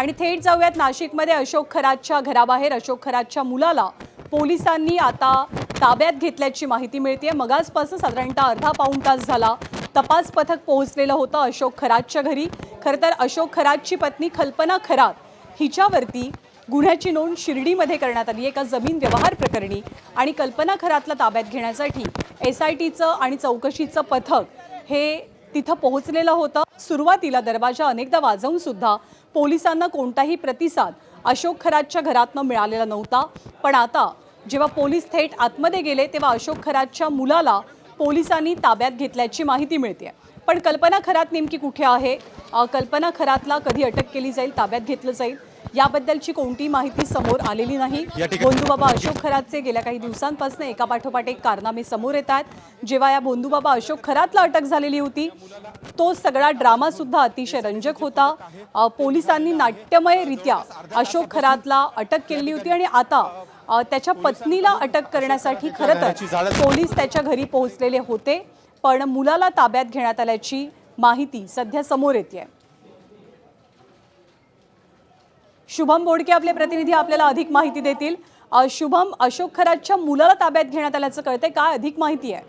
आणि थेट जाऊयात नाशिकमध्ये अशोक खरातच्या घराबाहेर अशोक खरातच्या मुलाला पोलिसांनी आता ताब्यात घेतल्याची माहिती मिळते। मगासपासून साधारणतः अर्धा पाऊण तास झाला तपास पथक पोहोचलेलं होतं अशोक खरातच्या घरी। खरं तर अशोक खरातची पत्नी कल्पना खरात हिच्यावरती गुन्ह्याची नोंद शिर्डीमध्ये करण्यात आली एका जमीन व्यवहार प्रकरणी आणि कल्पना खरातला ताब्यात घेण्यासाठी एसआयटीचं आणि चौकशीचं पथक हे तिथं पोहोचलेलं होतं। सुरुवातीला दरवाजा अनेकदा वाजवून सुद्धा पोलिसांना कोणताही प्रतिसाद अशोक खरातच्या घरातनं मिळालेला नव्हता। पण आता जेव्हा पोलीस थेट आतमध्ये गेले तेव्हा अशोक खरातच्या मुलाला पोलिसांनी ताब्यात घेतल्याची माहिती मिळते। पण कल्पना खरात नेमकी कुठे आहे, कल्पना खरातला कधी अटक केली जाईल, ताब्यात घेतलं जाईल याबद्दलची कोणती माहिती समोर आलेली नाही। बोंधूबाबा अशोक खरातचे गेल्या काही दिवसांपासून एकापाठोपाठ एक कारनामे समोर येत आहेत। जेव्हा या बोंधूबाबा अशोक खरातला अटक झालेली होती तो सगळा ड्रामा सुद्धा अतिशय रंजक होता। पोलिसांनी नाट्यमयरित्या अशोक खरातला अटक केली होती आणि आता त्याच्या पत्नीला अटक करण्यासाठी खरं तर पोलीस त्याच्या घरी पोहोचलेले होते, पण मुलाला ताब्यात घेण्यात आल्याची माहिती सध्या समोर येते। शुभम बोडके आपले प्रतिनिधी आपल्याला अधिक माहिती देतील। शुभम, अशोक खरातच्या मुलाला ताब्यात घेण्यात आल्याचं कळतंय, काय अधिक माहिती आहे?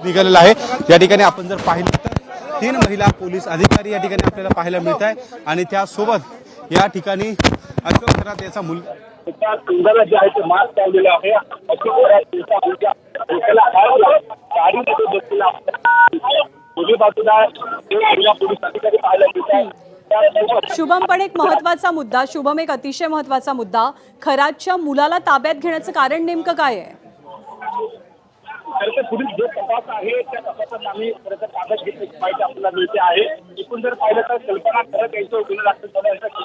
निघालेला आहे। या ठिकाणी आपण जर पाहिलं तर 3 महिला पोलीस अधिकारी या ठिकाणी आपल्याला पाहायला मिळत आहे आणि त्यासोबत या ठिकाणी अशोक खरात याचा मुलगा जे आहे ते मास्क लावलेला आहे। अशोक खरात याचा मुलगा गाडीमध्ये बसलेला आहे। बाजूला पोलीस अधिकारी पाहायला मिळत आहे। शुभम, पण एक महत्त्वाचा मुद्दा, शुभम एक अतिशय महत्त्वाचा मुद्दा, खरातच्या मुलाला ताब्यात घेण्याचं कारण नेमकं काय आहे? पोलीस जो तपास आहे त्या तपासात आम्ही खरं तर ताब्यात घेतल्याची माहिती आपल्याला मिळते आहे। एकूण जर पाहिलं तर कल्पना खरात यांच्यावर गुन्हा दाखल झाल्यानंतर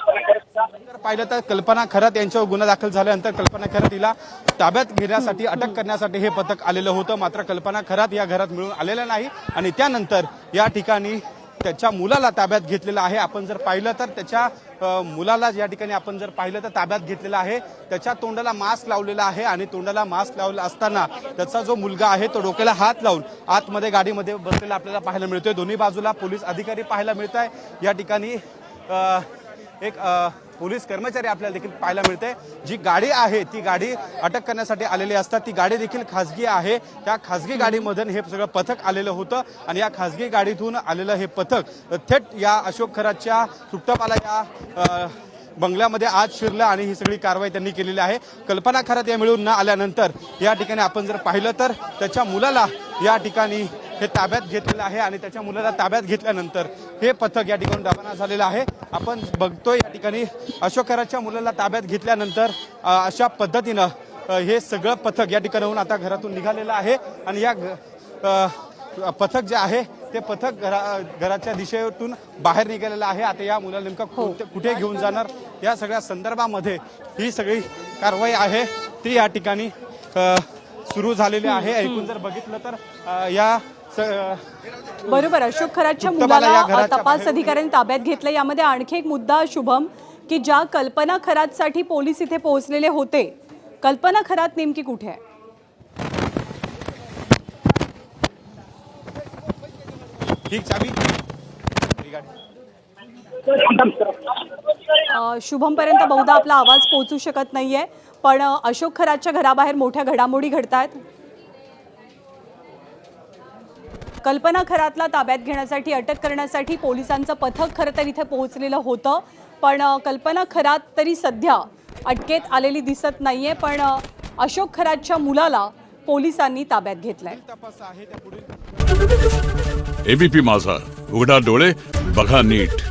कल्पना खरात यांच्यावर गुन्हा दाखल झाल्यानंतर कल्पना खरात हिला ताब्यात घेण्यासाठी अटक करण्यासाठी हे पथक आलेलं होतं। मात्र कल्पना खरात या घरात मिळून आलेला नाही आणि त्यानंतर या ठिकाणी त्याच्या मुलाला ताब्यात घेतलेला आहे। आपण जर पाहिलं तर त्याच्या मुलाला या ठिकाणी आपण जर पाहिलं तर ताब्यात घेतलेला आहे। त्याच्या तोंडाला मास्क लावलेला आहे आणि तोंडाला मास्क लावलेला असताना त्याचा जो मुलगा आहे तो डोक्याला हात लावून आतमध्ये गाडीमध्ये बसलेला आपल्याला पाहायला मिळतोय। दोन्ही बाजूला पोलीस अधिकारी पाहायला मिळत आहे। या ठिकाणी एक पोलीस कर्मचारी आपल्याला देखील पाहायला मिळते। जी गाडी आहे ती गाडी अटक करण्यासाठी आलेली असतात, ती गाडी देखील खासगी आहे। त्या खासगी गाडीमधून हे सगळं पथक आलेलं होतं आणि या खासगी गाडीतून आलेलं हे पथक थेट या अशोक खरातच्या सुप्तपाला या बंगल्यामध्ये आज शिरलं आणि ही सगळी कारवाई त्यांनी केलेली आहे। कल्पना खरात या मिळून न आल्यानंतर या ठिकाणी आपण जर पाहिलं तर त्याच्या मुलाला या ठिकाणी हे ताब्यात घेतलेलं आहे आणि त्याच्या मुलाला ताब्यात घेतल्यानंतर हे पथक या ठिकाणी रवाना झालेलं आहे। आपण बघतोय या ठिकाणी अशोक खरातच्या मुलाला ताब्यात घेतल्यानंतर अशा पद्धतीनं हे सगळं पथक या ठिकाणाहून आता घरातून निघालेलं आहे आणि या पथक जे आहे ते पथक घराच्या दिशेतून बाहेर निघालेलं आहे। आता या मुलाला नेमकं कुठे घेऊन जाणार या सगळ्या संदर्भामध्ये ही सगळी कारवाई आहे ती या ठिकाणी सुरू झालेली आहे। ऐकून जर बघितलं तर या बरोबर अशोक खरातच्या मुलाला तपास अधिकाऱ्यांनी ताब्यात घेतलं। यामध्ये आणखी एक मुद्दा शुभम, की ज्या कल्पना खरातसाठी पोलीस इथे पोहोचलेले होते, कल्पना खरात नेमकी कुठे आहे? ठीक चाबी शुभम पर्यंत बहुधा आपला आवाज पोहोचू शकत नाहीये, पण अशोक खरातच्या घराबाहेर मोठ्या घडामोडी घडतायत। कल्पना खरातला ताब्यात घेण्यासाठी अटक करण्यासाठी पोलिसांचं पथक खरं तर इथे पोहोचलेलं होतं, पण कल्पना खरात तरी सध्या अटकेत आलेली दिसत नाहीये। पण अशोक खरातच्या मुलाला पोलिसांनी ताब्यात घेतलंय। एबीपी माझा, उघडा डोळे बघा नीट।